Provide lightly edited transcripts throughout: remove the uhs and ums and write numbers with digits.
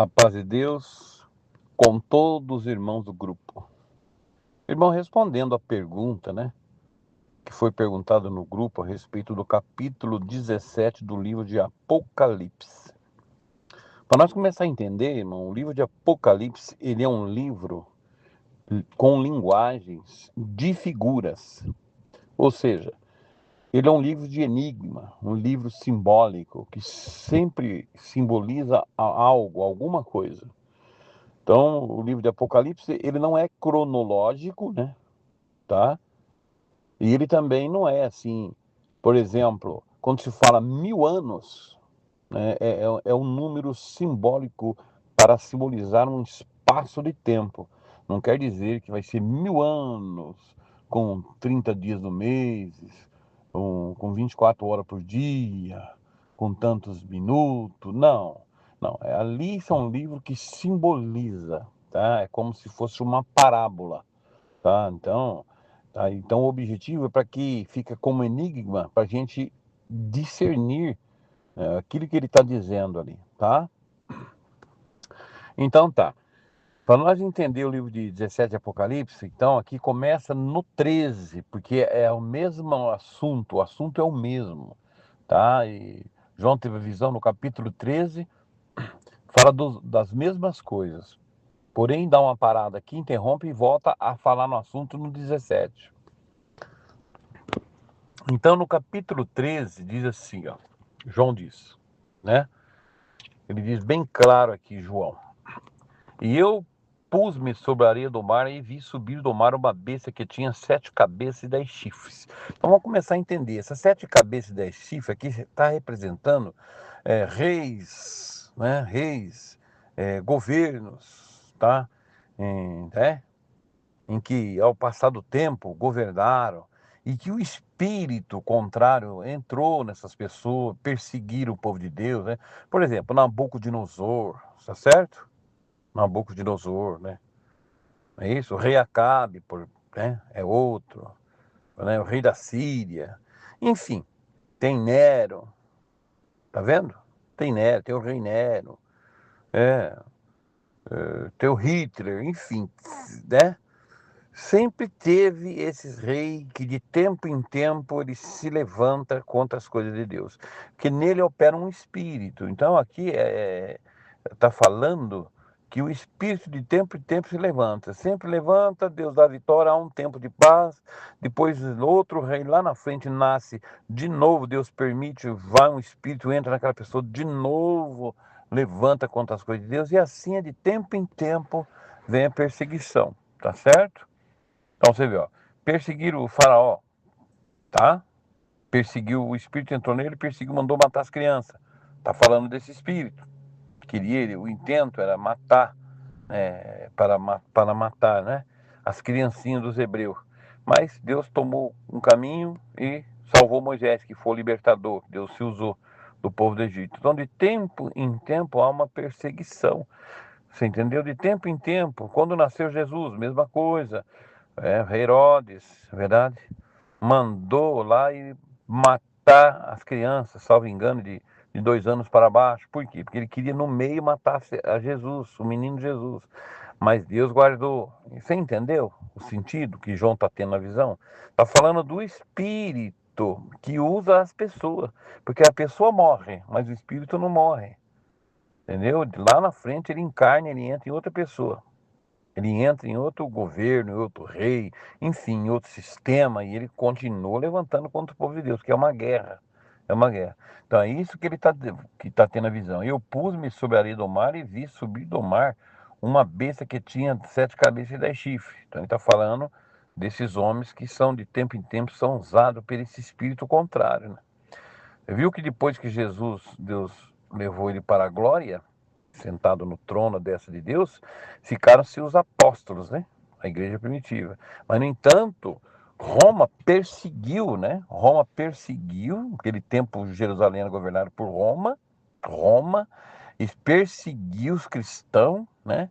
A paz de Deus com todos os irmãos do grupo. Irmão, respondendo a pergunta, que foi perguntada no grupo a respeito do capítulo 17 do livro de Apocalipse. Para nós começar a entender, irmão, o livro de Apocalipse, ele é um livro com linguagens de figuras. Ou seja, ele é um livro de enigma, um livro simbólico, que sempre simboliza algo, alguma coisa. Então, o livro de Apocalipse, ele não é cronológico, tá? E ele também não é assim, por exemplo, quando se fala 1000 anos, é um número simbólico para simbolizar um espaço de tempo. Não quer dizer que vai ser 1000 anos com 30 dias no mês, com 24 horas por dia, com tantos minutos. Não, não. Ali é um livro que simboliza, tá? É como se fosse uma parábola, tá? Então o objetivo é para que fica como enigma para a gente discernir aquilo que ele está dizendo ali, tá? Então tá. Para nós entender o livro de 17 de Apocalipse, então aqui começa no 13, porque é o mesmo assunto, o assunto é o mesmo, tá? E João teve a visão no capítulo 13, fala das mesmas coisas, porém dá uma parada aqui, interrompe e volta a falar no assunto no 17. Então no capítulo 13 diz assim, ó, João diz, né? Ele diz bem claro aqui, João. E eu pus-me sobre a areia do mar e vi subir do mar uma besta que tinha 7 cabeças e 10 chifres. Então vamos começar a entender. Essas 7 cabeças e 10 chifres aqui está representando reis, né? Reis, governos, tá? Em que ao passar do tempo governaram e que o espírito contrário entrou nessas pessoas, perseguiram o povo de Deus, né? Por exemplo, Nabucodonosor, tá certo? Nabucodonosor, né? É isso? O rei Acabe, né? É outro, né? O rei da Síria. Enfim, tem Nero, tá vendo? Tem Nero, tem o rei Nero, tem o Hitler, enfim, né? Sempre teve esses reis que de tempo em tempo ele se levanta contra as coisas de Deus, que nele opera um espírito. Então aqui está falando que o espírito de tempo em tempo se levanta, sempre levanta, Deus dá vitória, há um tempo de paz, depois outro rei lá na frente nasce, de novo Deus permite, vai um espírito, entra naquela pessoa, de novo levanta contra as coisas de Deus, e assim é de tempo em tempo vem a perseguição, tá certo? Então você vê, ó, perseguiram o faraó, tá? Perseguiu, o espírito entrou nele, perseguiu, mandou matar as crianças. Tá falando desse espírito. O intento era matar, para matar, né? As criancinhas dos hebreus. Mas Deus tomou um caminho e salvou Moisés, que foi o libertador. Deus se usou do povo do Egito. Então, de tempo em tempo, há uma perseguição. Você entendeu? De tempo em tempo. Quando nasceu Jesus, mesma coisa. Herodes, verdade? Mandou lá e matar as crianças, salvo engano, de 2 anos para baixo. Por quê? Porque ele queria no meio matar a Jesus, o menino Jesus. Mas Deus guardou. Você entendeu o sentido que João está tendo na visão? Está falando do espírito que usa as pessoas. Porque a pessoa morre, mas o espírito não morre. Entendeu? Lá na frente ele encarna, ele entra em outra pessoa. Ele entra em outro governo, em outro rei, enfim, em outro sistema, e ele continua levantando contra o povo de Deus, que é uma guerra. É uma guerra. Então é isso que ele tá tendo a visão. Eu pus-me sobre a areia do mar e vi subir do mar uma besta que tinha 7 cabeças e 10 chifres. Então ele está falando desses homens que são de tempo em tempo são usados por esse espírito contrário, né? Você viu que depois que Deus levou ele para a glória, sentado no trono dessa de Deus, ficaram-se os apóstolos, né? A igreja primitiva. Mas, no entanto, Roma perseguiu, né? Roma perseguiu, aquele tempo Jerusalém era governado por Roma, e perseguiu os cristãos, né?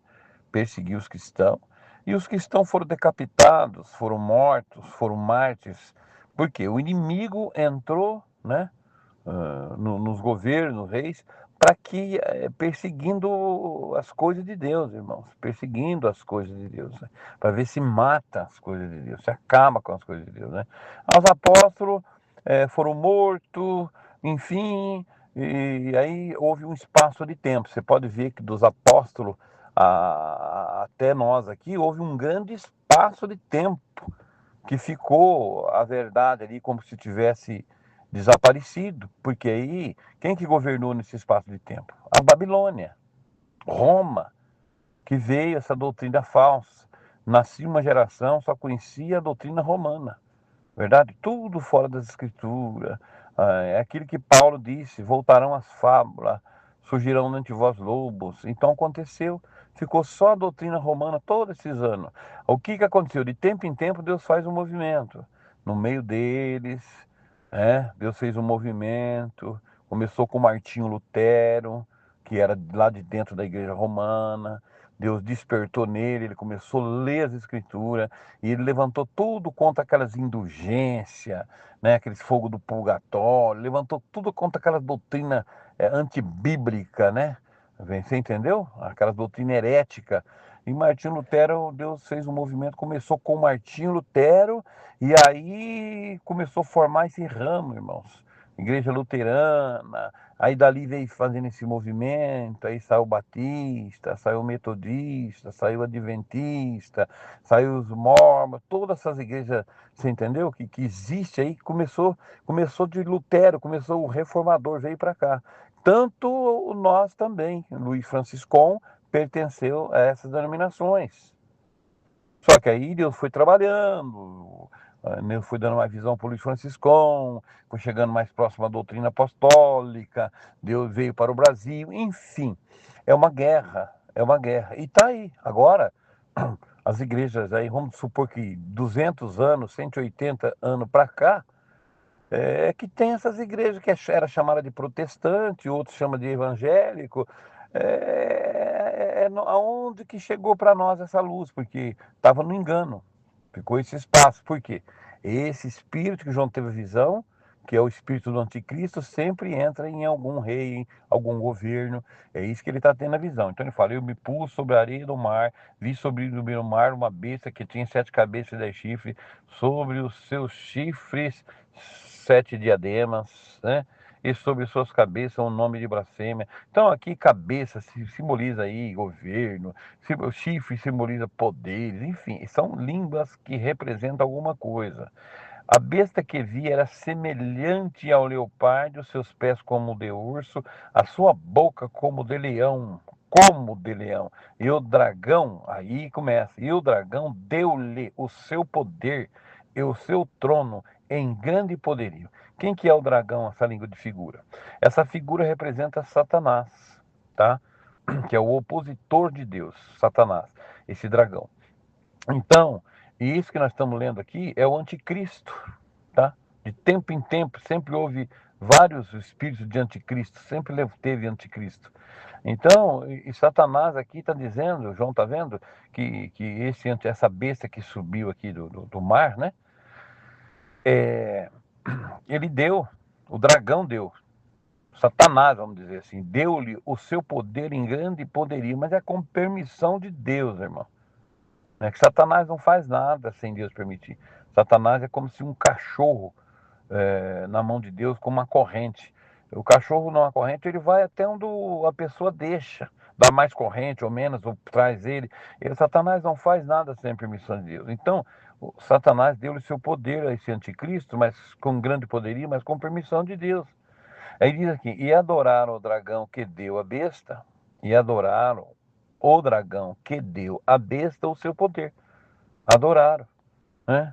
Perseguiu os cristãos, e os cristãos foram decapitados, foram mortos, foram mártires. Por quê? O inimigo entrou, né? Nos governos, reis, para que perseguindo as coisas de Deus, irmãos, perseguindo as coisas de Deus, né? Para ver se mata as coisas de Deus, se acaba com as coisas de Deus, né? Os apóstolos foram mortos, enfim, e aí houve um espaço de tempo. Você pode ver que dos apóstolos até nós aqui houve um grande espaço de tempo que ficou a verdade ali como se tivesse desaparecido, porque aí quem que governou nesse espaço de tempo? A Babilônia, Roma, que veio essa doutrina falsa. Nascia uma geração, só conhecia a doutrina romana, verdade? Tudo fora das escrituras. É aquilo que Paulo disse: voltarão as fábulas, surgirão ante vós lobos. Então aconteceu, ficou só a doutrina romana todos esses anos. O que aconteceu? De tempo em tempo Deus faz um movimento no meio deles, Deus fez um movimento, começou com Martinho Lutero, que era lá de dentro da igreja romana. Deus despertou nele, ele começou a ler as escrituras, e ele levantou tudo contra aquelas indulgências, né, aqueles fogo do purgatório, levantou tudo contra aquela doutrina antibíblica, né? Você entendeu? Aquela doutrina herética. E Martinho Lutero, Deus fez um movimento, começou com Martinho Lutero, e aí começou a formar esse ramo, irmãos. Igreja luterana, aí dali veio fazendo esse movimento, aí saiu batista, saiu metodista, saiu adventista, saiu os mormons, todas essas igrejas, você entendeu? Que existe aí, começou de Lutero, começou o reformador, veio para cá. Tanto nós também, Luiz Franciscon pertenceu a essas denominações. Só que aí Deus foi trabalhando, Deus foi dando uma visão para o Luiz Franciscon, foi chegando mais próximo à doutrina apostólica, Deus veio para o Brasil, enfim, é uma guerra, é uma guerra. E está aí, agora, as igrejas aí, vamos supor que 200 anos, 180 anos para cá, que tem essas igrejas que era chamada de protestante, outros chamam de evangélico. Aonde que chegou para nós essa luz? Porque estava no engano, ficou esse espaço. Por quê? Esse espírito que João teve visão, que é o espírito do anticristo, sempre entra em algum rei, em algum governo. É isso que ele está tendo a visão. Então ele fala: eu me pus sobre a areia do mar, vi sobre o mar uma besta que tinha 7 cabeças e 10 chifres, sobre os seus chifres 7 diademas, né? E sobre suas cabeças um nome de blasfêmia. Então aqui cabeça simboliza aí governo, chifre simboliza poderes, enfim, são línguas que representam alguma coisa. A besta que vi era semelhante ao leopardo, seus pés como de urso, a sua boca como de leão, como de leão. E o dragão, aí começa, e o dragão deu-lhe o seu poder e o seu trono em grande poderio. Quem que é o dragão, essa língua de figura? Essa figura representa Satanás, tá? Que é o opositor de Deus, Satanás, esse dragão. Então, e isso que nós estamos lendo aqui é o anticristo, tá? De tempo em tempo sempre houve vários espíritos de anticristo, sempre teve anticristo. Então, e Satanás aqui está dizendo, João está vendo, que essa besta que subiu aqui do mar, né? Ele deu, o dragão deu, Satanás, vamos dizer assim, deu-lhe o seu poder em grande poderio, mas é com permissão de Deus, irmão. Né? Que Satanás não faz nada sem Deus permitir. Satanás é como se um cachorro na mão de Deus com uma corrente. O cachorro numa corrente, ele vai até onde a pessoa deixa, dá mais corrente ou menos, ou traz ele. Satanás não faz nada sem permissão de Deus. Então, Satanás deu-lhe seu poder a esse anticristo, mas com grande poderio, mas com permissão de Deus. Aí diz aqui: e adoraram o dragão que deu a besta, e adoraram o dragão que deu a besta o seu poder. Adoraram, né?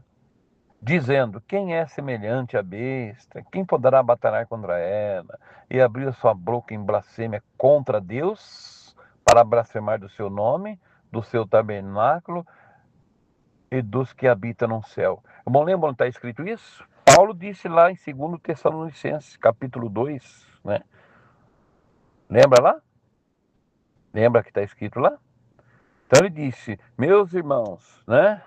Dizendo: quem é semelhante à besta? Quem poderá batalhar contra ela? E abriu a sua boca em blasfêmia contra Deus, para blasfemar do seu nome, do seu tabernáculo e dos que habitam no céu. Bom, lembra onde está escrito isso? Paulo disse lá em 2 Tessalonicenses, capítulo 2, né? Lembra lá? Lembra que está escrito lá? Então ele disse: meus irmãos, né?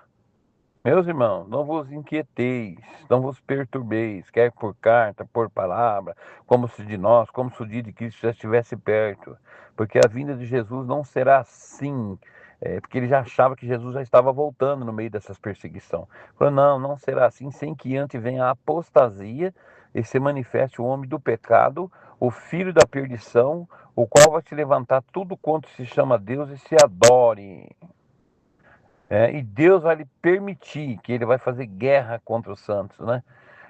Meus irmãos, não vos inquieteis, não vos perturbeis, quer por carta, por palavra, como se de nós, como se o dia de Cristo já estivesse perto. Porque a vinda de Jesus não será assim, porque ele já achava que Jesus já estava voltando no meio dessas perseguições. Falou, não, não será assim, sem que antes venha a apostasia e se manifeste o homem do pecado, o filho da perdição, o qual vai se levantar tudo quanto se chama Deus e se adore. E Deus vai lhe permitir que ele vai fazer guerra contra os santos, né?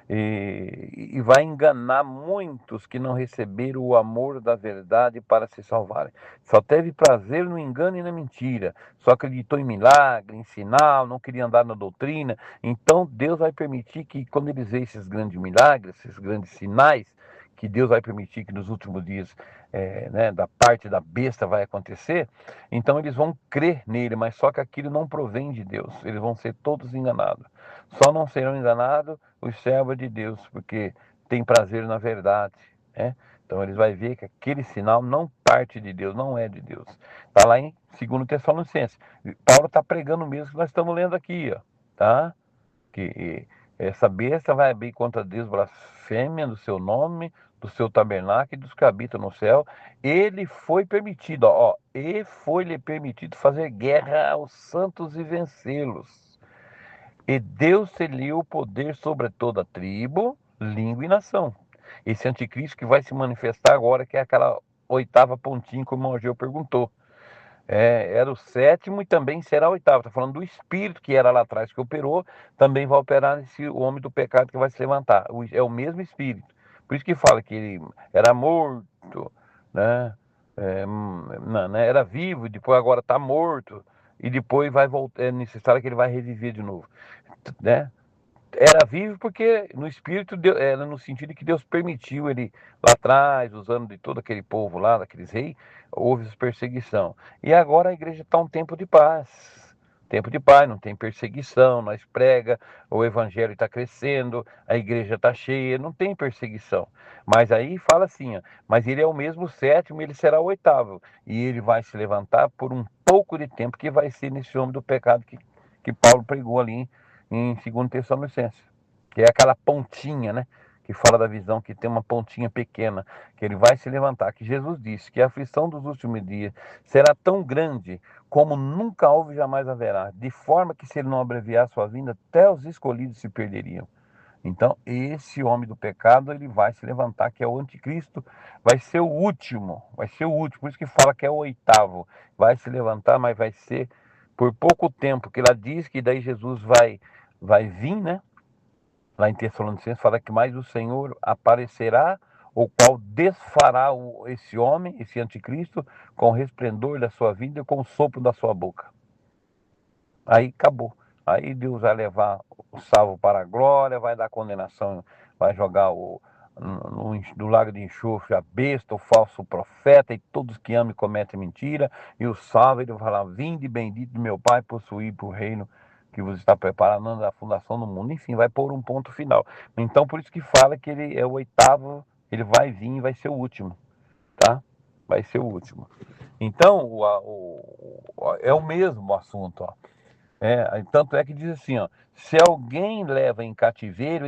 E vai enganar muitos que não receberam o amor da verdade para se salvarem. Só teve prazer no engano e na mentira. Só acreditou em milagre, em sinal, não queria andar na doutrina. Então Deus vai permitir que quando eles veem esses grandes milagres, esses grandes sinais, que Deus vai permitir que nos últimos dias, né, da parte da besta vai acontecer, então eles vão crer nele, mas só que aquilo não provém de Deus. Eles vão ser todos enganados. Só não serão enganados os servos de Deus, porque tem prazer na verdade, né? Então eles vão ver que aquele sinal não parte de Deus, não é de Deus. Está lá em 2 Tessalonicenses. Paulo está pregando mesmo que nós estamos lendo aqui, ó, tá? Que essa besta vai abrir contra Deus blasfêmia do seu nome, do seu tabernáculo e dos que habitam no céu. Ele foi permitido, e foi-lhe permitido fazer guerra aos santos e vencê-los. E Deus lhe deu o poder sobre toda tribo, língua e nação. Esse anticristo que vai se manifestar agora, que é aquela oitava pontinha que o irmão Geu perguntou. Era o sétimo e também será o oitavo. Está falando do espírito que era lá atrás que operou, também vai operar nesse homem do pecado que vai se levantar. É o mesmo espírito. Por isso que fala que ele era morto, né? Não, né? Era vivo, e depois agora está morto, e depois vai voltar. É necessário que ele vai reviver de novo, né? Era vivo porque no espírito, era no sentido que Deus permitiu ele lá atrás, usando de todo aquele povo lá, daqueles reis, houve essa perseguição. E agora a igreja está um tempo de paz. Tempo de paz, não tem perseguição, nós prega, o evangelho está crescendo, a igreja está cheia, não tem perseguição. Mas aí fala assim, ó, mas ele é o mesmo sétimo, ele será o oitavo. E ele vai se levantar por um pouco de tempo, que vai ser nesse homem do pecado que Paulo pregou ali em 2 Tessalonicenses, que é aquela pontinha, né? Que fala da visão, que tem uma pontinha pequena, que ele vai se levantar, que Jesus disse que a aflição dos últimos dias será tão grande como nunca houve e jamais haverá, de forma que se ele não abreviar sua vinda, até os escolhidos se perderiam. Então, esse homem do pecado, ele vai se levantar, que é o anticristo, vai ser o último, por isso que fala que é o oitavo, vai se levantar, mas vai ser por pouco tempo, que ela diz que daí Jesus vai vir, né? Lá em Tessalonicenses fala que mais o Senhor aparecerá, o qual desfará esse homem, esse anticristo, com o resplendor da sua vida e com o sopro da sua boca. Aí acabou. Aí Deus vai levar o salvo para a glória, vai dar condenação, vai jogar no lago de enxofre a besta, o falso profeta e todos que amam e cometem mentira, e o salvo, ele vai falar, vinde bendito de meu Pai, possuir para o reino que você está preparando da fundação do mundo. Enfim, vai pôr um ponto final. Então, por isso que fala que ele é o oitavo, ele vai vir e vai ser o último, tá? Vai ser o último. Então, é o mesmo assunto, ó. Tanto é que diz assim, ó, se alguém leva em cativeiro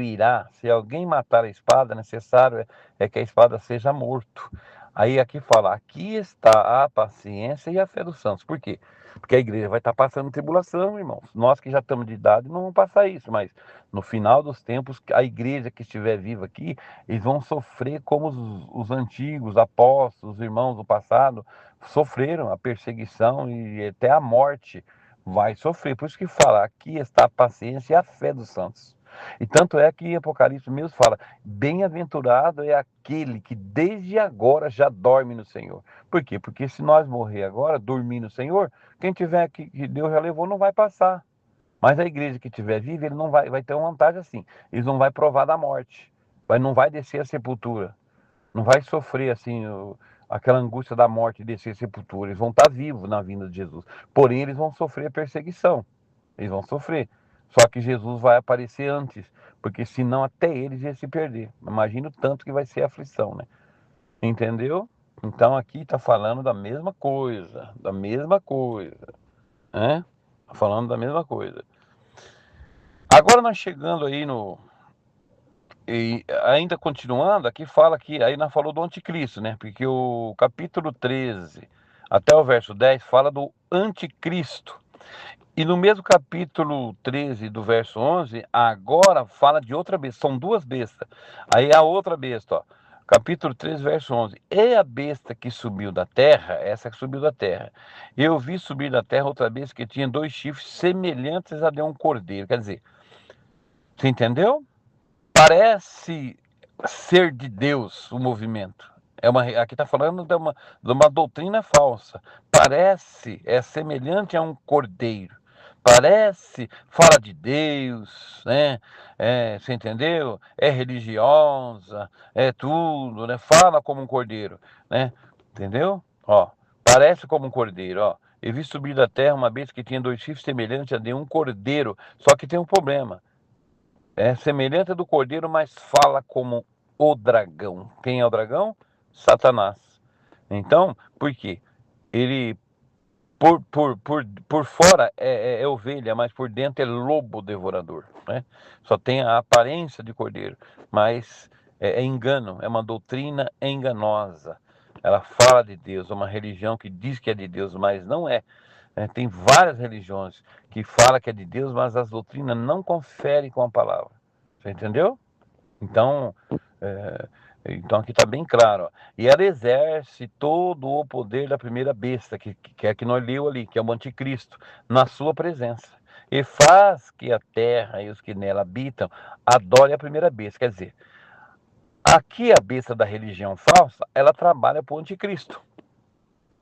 irá. Se alguém matar a espada, necessário é que a espada seja morto. Aí aqui fala, aqui está a paciência e a fé dos santos. Por quê? Porque a igreja vai estar passando tribulação, irmãos. Nós que já estamos de idade não vamos passar isso, mas no final dos tempos, a igreja que estiver viva aqui, eles vão sofrer como os antigos apóstolos, os irmãos do passado, sofreram a perseguição e até a morte vai sofrer. Por isso que fala, aqui está a paciência e a fé dos santos. E tanto é que em Apocalipse mesmo fala, bem-aventurado é aquele que desde agora já dorme no Senhor. Por quê? Porque se nós morrer agora, dormir no Senhor, quem tiver aqui, que Deus já levou, não vai passar. Mas a igreja que tiver viva, ele não vai ter uma vantagem assim. Eles não vai provar da morte. Não vai descer a sepultura. Não vai sofrer assim aquela angústia da morte e descer a sepultura. Eles vão estar vivos na vinda de Jesus. Porém, eles vão sofrer perseguição. Eles vão sofrer. Só que Jesus vai aparecer antes, porque senão até eles iam se perder. Imagina o tanto que vai ser a aflição, né? Entendeu? Então aqui está falando da mesma coisa, né? Tá falando da mesma coisa. Agora nós chegando aí no... E ainda continuando, aqui fala que... Aí nós falou do anticristo, né? Porque o capítulo 13 até o verso 10 fala do anticristo. E no mesmo capítulo 13 do verso 11, agora fala de outra besta. São duas bestas. Aí a outra besta, ó. Capítulo 13, verso 11. É a besta que subiu da terra, essa que subiu da terra. Eu vi subir da terra outra besta que tinha dois chifres semelhantes a de um cordeiro. Quer dizer, você entendeu? Parece ser de Deus o movimento. Aqui está falando de uma doutrina falsa. Parece, é semelhante a um cordeiro. Parece, fala de Deus, né? Você entendeu? É religiosa, é tudo, né? Fala como um cordeiro, né? Entendeu? Ó, parece como um cordeiro, ó. Eu vi subir da terra uma besta que tinha dois chifres semelhantes a de um cordeiro. Só que tem um problema. É semelhante do cordeiro, mas fala como o dragão. Quem é o dragão? Satanás. Então, por quê? Ele, por fora é ovelha, mas por dentro é lobo devorador, né? Só tem a aparência de cordeiro, mas é engano, é uma doutrina enganosa. Ela fala de Deus, é uma religião que diz que é de Deus, mas não é. Tem várias religiões que falam que é de Deus, mas as doutrinas não conferem com a palavra. Você entendeu? Então, é, então aqui está bem claro. Ó. E ela exerce todo o poder da primeira besta, que é a que nós leu ali, que é o anticristo, na sua presença. E faz que a terra e os que nela habitam adorem a primeira besta. Quer dizer, aqui a besta da religião falsa, ela trabalha para o anticristo,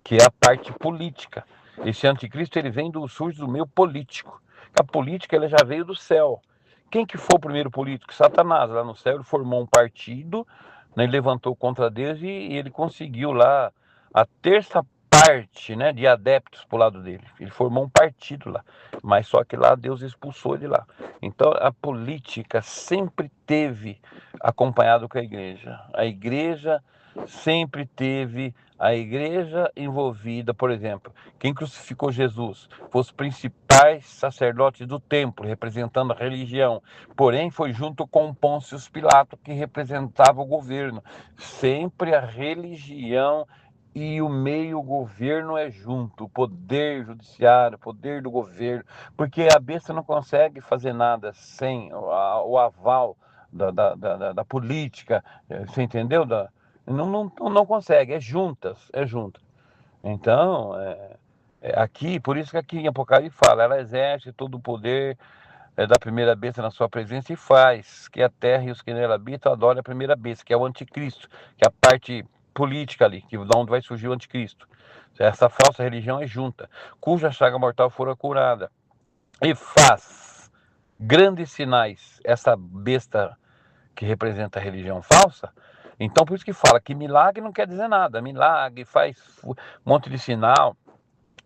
que é a parte política. Esse anticristo ele vem do surge do meio político. A política ela já veio do céu. Quem que foi o primeiro político? Satanás, lá no céu, ele formou um partido, né, ele levantou contra Deus e ele conseguiu lá a terça parte, né, de adeptos pro lado dele. Ele formou um partido lá, mas só que lá Deus expulsou ele lá. Então a política sempre teve acompanhado com a igreja. A igreja sempre teve a igreja envolvida, por exemplo, quem crucificou Jesus foi os principais sacerdotes do templo, representando a religião. Porém, foi junto com Pôncio Pilato, que representava o governo. Sempre a religião e o meio governo é junto, o poder judiciário, o poder do governo, porque a besta não consegue fazer nada sem o aval da política, você entendeu? Não consegue, é juntas, é juntas. Então, aqui, por isso que aqui em Apocalipse fala, ela exerce todo o poder da primeira besta na sua presença e faz que a terra e os que nela habitam adorem a primeira besta, que é o anticristo, que é a parte política ali, que da onde vai surgir o anticristo. Essa falsa religião é junta, cuja chaga mortal fora curada. E faz grandes sinais, essa besta que representa a religião falsa. Então, por isso que fala que milagre não quer dizer nada. Milagre faz um monte de sinal.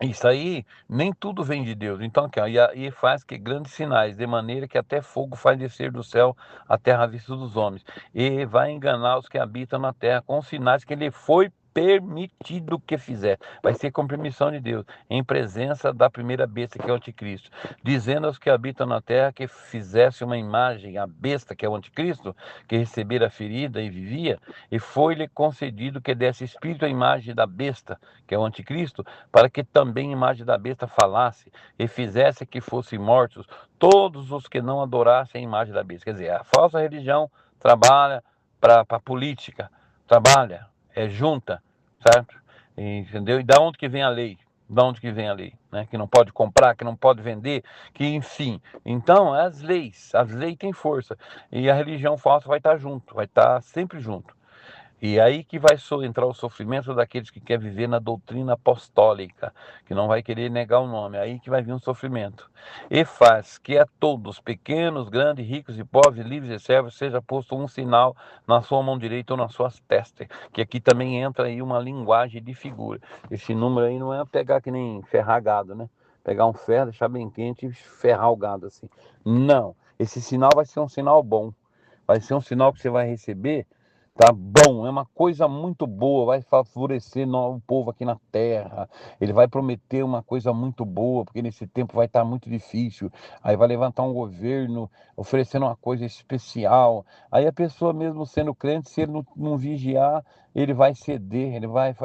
Isso aí, nem tudo vem de Deus. Então, aqui, ó, e faz que grandes sinais, de maneira que até fogo faz descer do céu a terra à vista dos homens. E vai enganar os que habitam na terra com sinais que lhe foi permitido que fizer. Vai ser com permissão de Deus, em presença da primeira besta, que é o anticristo. Dizendo aos que habitam na terra que fizesse uma imagem, a besta, que é o anticristo, que recebera a ferida e vivia, e foi-lhe concedido que desse espírito à imagem da besta, que é o anticristo, para que também a imagem da besta falasse e fizesse que fossem mortos todos os que não adorassem a imagem da besta. Quer dizer, a falsa religião trabalha para a política, trabalha, junta, certo? Entendeu? E da onde que vem a lei? Da onde que vem a lei? Né? Que não pode comprar, que não pode vender, que enfim. Então, as leis têm força. E a religião falsa vai estar junto, vai estar sempre junto. E aí que vai entrar o sofrimento daqueles que querem viver na doutrina apostólica, que não vai querer negar o nome. Aí que vai vir um sofrimento. E faz que a todos, pequenos, grandes, ricos e pobres, livres e servos, seja posto um sinal na sua mão direita ou nas suas testas. Que aqui também entra aí uma linguagem de figura. Esse número aí não é pegar que nem ferrar gado, né? Pegar um ferro, deixar bem quente e ferrar o gado assim. Não. Esse sinal vai ser um sinal bom. Vai ser um sinal que você vai receber, Tá bom, é uma coisa muito boa, vai favorecer o povo aqui na terra. Ele vai prometer uma coisa muito boa, porque nesse tempo vai estar muito difícil. Aí vai levantar um governo oferecendo uma coisa especial. Aí a pessoa, mesmo sendo crente, se ele não vigiar, ele vai ceder,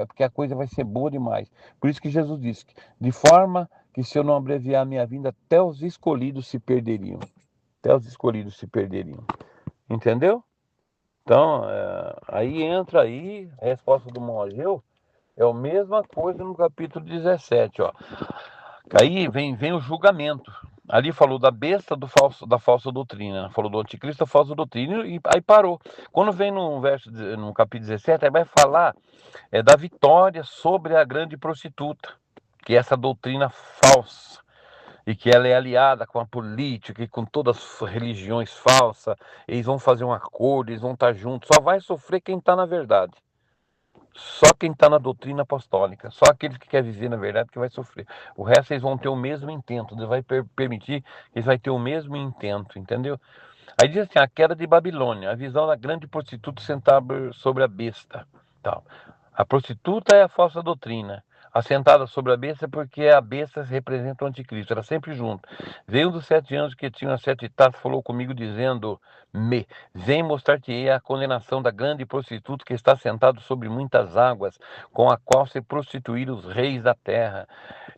porque a coisa vai ser boa demais. Por isso que Jesus disse: de forma que se eu não abreviar a minha vinda, até os escolhidos se perderiam. Até os escolhidos se perderiam. Entendeu? Então, aí entra aí, a resposta do Mogeu é a mesma coisa no capítulo 17, ó. Aí vem o julgamento. Ali falou da besta da falsa doutrina, falou do anticristo, da falsa doutrina, e aí parou. Quando vem no capítulo 17, aí vai falar da vitória sobre a grande prostituta, que é essa doutrina falsa, e que ela é aliada com a política e com todas as religiões falsas. Eles vão fazer um acordo, eles vão estar juntos. Só vai sofrer quem está na verdade. Só quem está na doutrina apostólica. Só aqueles que querem viver na verdade que vai sofrer. O resto eles vão ter o mesmo intento. Deus vai permitir que eles vão ter o mesmo intento, entendeu? Aí diz assim, a queda de Babilônia, a visão da grande prostituta sentada sobre a besta. Tal. A prostituta é a falsa doutrina. Assentada sobre a besta porque a besta representa o anticristo. Era sempre junto. Veio um dos 7 anos que tinha as 7 taças, falou comigo dizendo-me: vem mostrar-te a condenação da grande prostituta que está sentado sobre muitas águas, com a qual se prostituíram os reis da terra.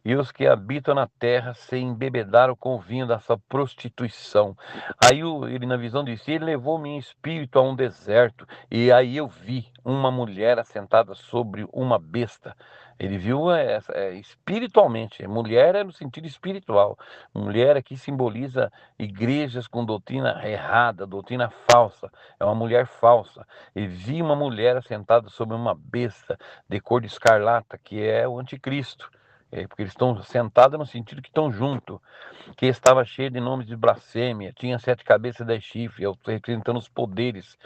E os que habitam na terra se embebedaram com o vinho da sua prostituição. Aí ele, na visão disse: ele levou-me em espírito a um deserto, e aí eu vi uma mulher assentada sobre uma besta. Ele viu espiritualmente. Mulher é no sentido espiritual. Mulher aqui simboliza igrejas com doutrina errada, doutrina falsa. É uma mulher falsa. E vi uma mulher assentada sobre uma besta de cor de escarlata, que é o anticristo. Porque eles estão sentados no sentido que estão juntos, que estava cheio de nomes de blasfêmia, tinha 7 cabeças e 10 chifres, representando os poderes.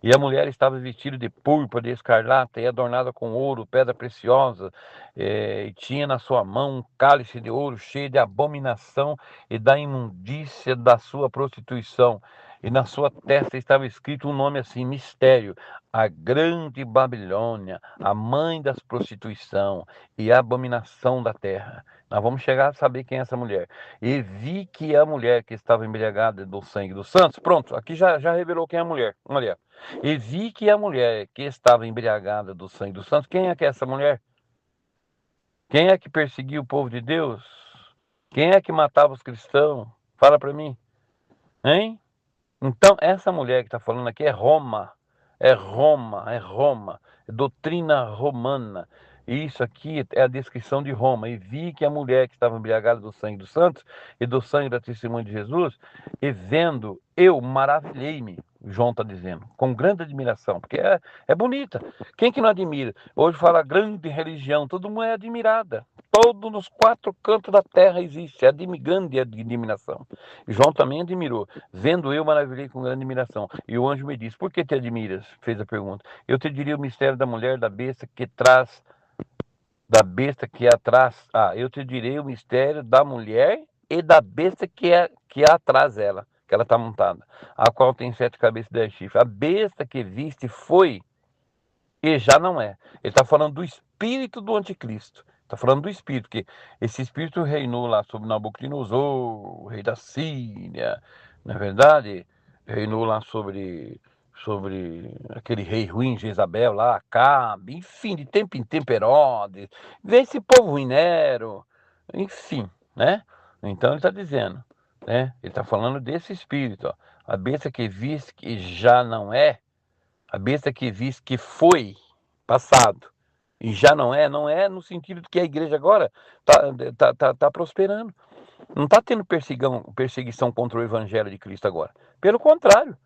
E a mulher estava vestida de púrpura, de escarlata, e adornada com ouro, pedra preciosa, e tinha na sua mão um cálice de ouro cheio de abominação e da imundícia da sua prostituição. E na sua testa estava escrito um nome assim, mistério: a grande Babilônia, a mãe das prostituição e a abominação da terra. Nós vamos chegar a saber quem é essa mulher. E vi que a mulher que estava embriagada do sangue dos santos, pronto, aqui já revelou quem é a mulher. Olha, e vi que a mulher que estava embriagada do sangue dos santos, quem é que é essa mulher? Quem é que perseguia o povo de Deus? Quem é que matava os cristãos? Fala para mim, hein? Então, essa mulher que está falando aqui é Roma. É Roma, é Roma. É doutrina romana. E isso aqui é a descrição de Roma. E vi que a mulher que estava embriagada do sangue dos santos e do sangue da testemunha de Jesus, e vendo, eu maravilhei-me, João está dizendo, com grande admiração, porque é bonita. Quem que não admira? Hoje fala grande religião, todo mundo é admirada. Todos nos 4 cantos da terra existe grande admiração. João também admirou. Vendo eu, maravilhei com grande admiração. E o anjo me disse: por que te admiras? Fez a pergunta. Eu te diria o mistério da mulher, da besta que traz, da besta que atrás. Eu te direi o mistério da mulher e da besta que atrás dela, que ela está montada, a qual tem 7 cabeças e 10 chifres. A besta que viste foi e já não é. Ele está falando do espírito do anticristo. Está falando do espírito, que esse espírito reinou lá sobre Nabucodonosor, o rei da Síria, na verdade, reinou lá sobre aquele rei ruim, Jezabel lá, Acabe, enfim, de tempo em tempo Herodes, vê esse povo ruim, Nero, enfim, né? Então ele está dizendo, né? Ele está falando desse espírito, ó. A besta que viste que já não é, a besta que viste que foi passado e já não é no sentido de que a igreja agora tá prosperando. Não está tendo perseguição contra o evangelho de Cristo agora. Pelo contrário,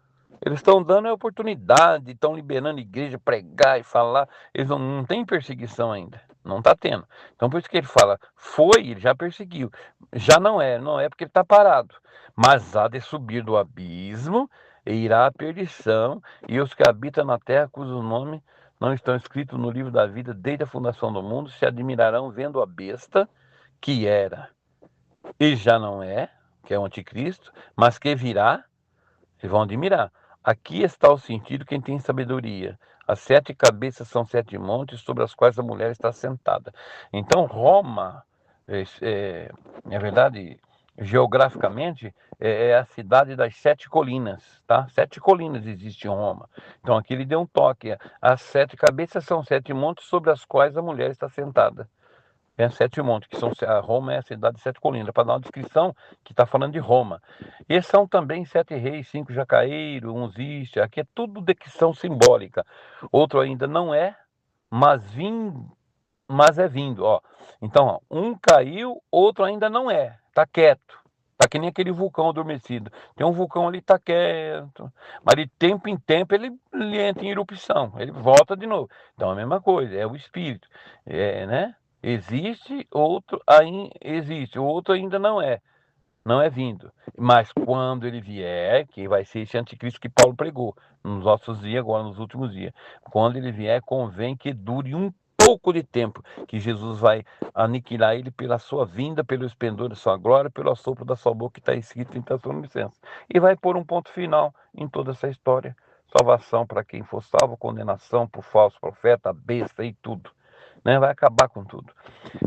eles estão dando a oportunidade, estão liberando a igreja, pregar e falar. Eles não têm perseguição ainda. Não está tendo. Então por isso que ele fala, ele já perseguiu. Já não é porque ele está parado. Mas há de subir do abismo e irá à perdição, e os que habitam na terra, cujos nomes não estão escritos no livro da vida desde a fundação do mundo, se admirarão vendo a besta que era e já não é, que é o anticristo, mas que virá, e vão admirar. Aqui está o sentido quem tem sabedoria. As 7 cabeças são 7 montes sobre as quais a mulher está sentada. Então, Roma, na verdade, geograficamente, é a cidade das 7 colinas, tá? 7 colinas existem em Roma. Então, aqui ele deu um toque. As 7 cabeças são 7 montes sobre as quais a mulher está sentada. É 7 montes, que são a Roma é a cidade de 7 colinas, para dar uma descrição que está falando de Roma. E são também 7 reis, 5 já caíram, uns iste, aqui é tudo dicção simbólica. Outro ainda não é, mas é vindo, ó. Então, ó, um caiu, outro ainda não é, tá quieto. Tá que nem aquele vulcão adormecido. Tem um vulcão ali, tá quieto. Mas de tempo em tempo ele entra em erupção. Ele volta de novo. Então, a mesma coisa, é o espírito. Né? Existe, outro ainda existe, o outro ainda não é vindo. Mas quando ele vier, que vai ser esse anticristo que Paulo pregou nos nossos dias, agora nos últimos dias. Quando ele vier, convém que dure um pouco de tempo, que Jesus vai aniquilar ele pela sua vinda, pelo esplendor da sua glória, pelo assopro da sua boca, que está escrito em Tessalonicenses. E vai pôr um ponto final em toda essa história. Salvação para quem for salvo, condenação para o falso profeta, a besta e tudo. Né? Vai acabar com tudo.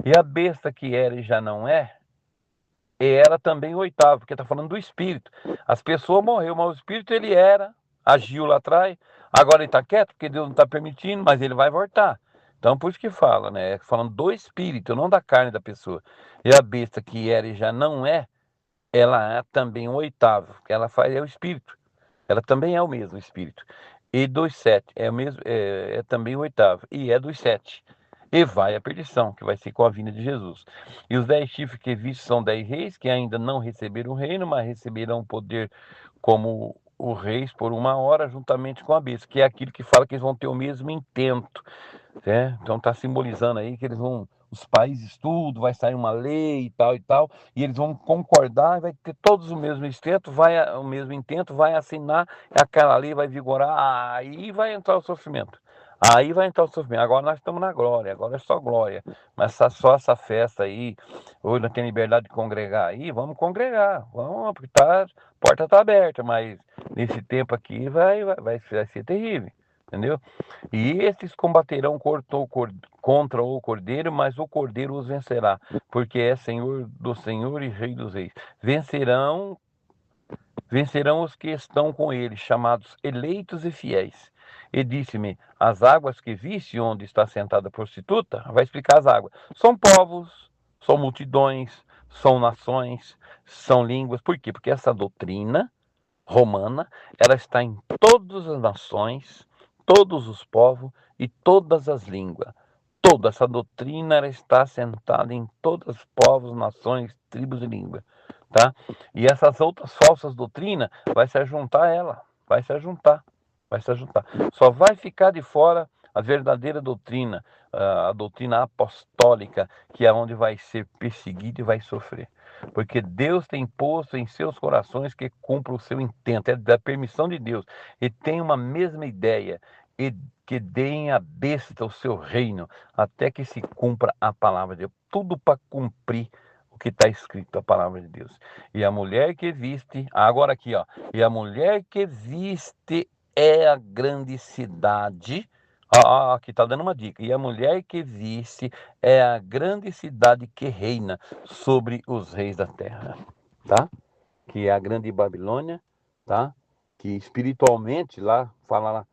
E a besta que era e já não é, era também o oitavo, porque está falando do espírito. As pessoas morreram, mas o espírito ele era, agiu lá atrás, agora ele está quieto, porque Deus não está permitindo, mas ele vai voltar. Então, por isso que fala, né? Falando do espírito, não da carne da pessoa. E a besta que era e já não é, ela é também o oitavo, que ela faz é o espírito. Ela também é o mesmo espírito. E dos 7 é o mesmo, é também o oitavo, e é dos 7. E vai a perdição, que vai ser com a vinda de Jesus. E os 10 chifres que vistos são 10 reis, que ainda não receberam o reino, mas receberão poder como os reis por 1 hora, juntamente com a besta, que é aquilo que fala que eles vão ter o mesmo intento. Né? Então está simbolizando aí que eles vão, os países tudo, vai sair uma lei e tal, e eles vão concordar, vai ter todos o mesmo intento, vai assinar, aquela lei vai vigorar, aí vai entrar o sofrimento. Aí vai entrar o sofrimento. Agora nós estamos na glória, agora é só glória. Mas só essa festa aí, hoje nós temos liberdade de congregar aí, vamos congregar, vamos, porque a porta está aberta, mas nesse tempo aqui vai ser terrível, entendeu? E esses combaterão contra o cordeiro, mas o cordeiro os vencerá, porque é Senhor do Senhor e Rei dos Reis. Vencerão os que estão com ele, chamados eleitos e fiéis. E disse-me: as águas que viste onde está sentada a prostituta, vai explicar as águas, são povos, são multidões, são nações, são línguas. Por quê? Porque essa doutrina romana, ela está em todas as nações, todos os povos e todas as línguas. Toda essa doutrina ela está assentada em todos os povos, nações, tribos e línguas, tá? E essas outras falsas doutrinas vai se juntar a ela, vai se juntar. Só vai ficar de fora a verdadeira doutrina, a doutrina apostólica, que é onde vai ser perseguido e vai sofrer. Porque Deus tem posto em seus corações que cumpra o seu intento, é da permissão de Deus. E tem uma mesma ideia, e que deem a besta o seu reino, até que se cumpra a palavra de Deus. Tudo para cumprir o que está escrito, a palavra de Deus. E a mulher que viste, agora aqui, ó, e a mulher que viste é a grande cidade. Aqui está dando uma dica. E a mulher que viste é a grande cidade que reina sobre os reis da terra, tá? Que é a grande Babilônia, tá? Que espiritualmente lá fala lá,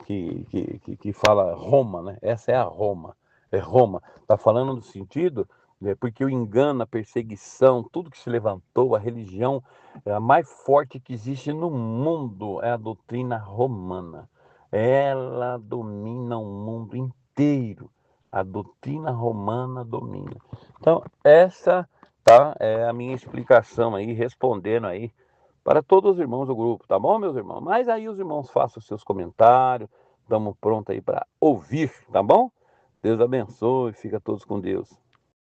que fala Roma, né? Essa é a Roma, é Roma. Tá falando no sentido, né, porque o engano, a perseguição, tudo que se levantou, a religião a mais forte que existe no mundo é a doutrina romana. Ela domina o mundo inteiro. A doutrina romana domina. Então, essa, tá, é a minha explicação aí, respondendo aí para todos os irmãos do grupo, tá bom, meus irmãos? Mas aí os irmãos façam os seus comentários, estamos prontos aí para ouvir, tá bom? Deus abençoe, fica todos com Deus.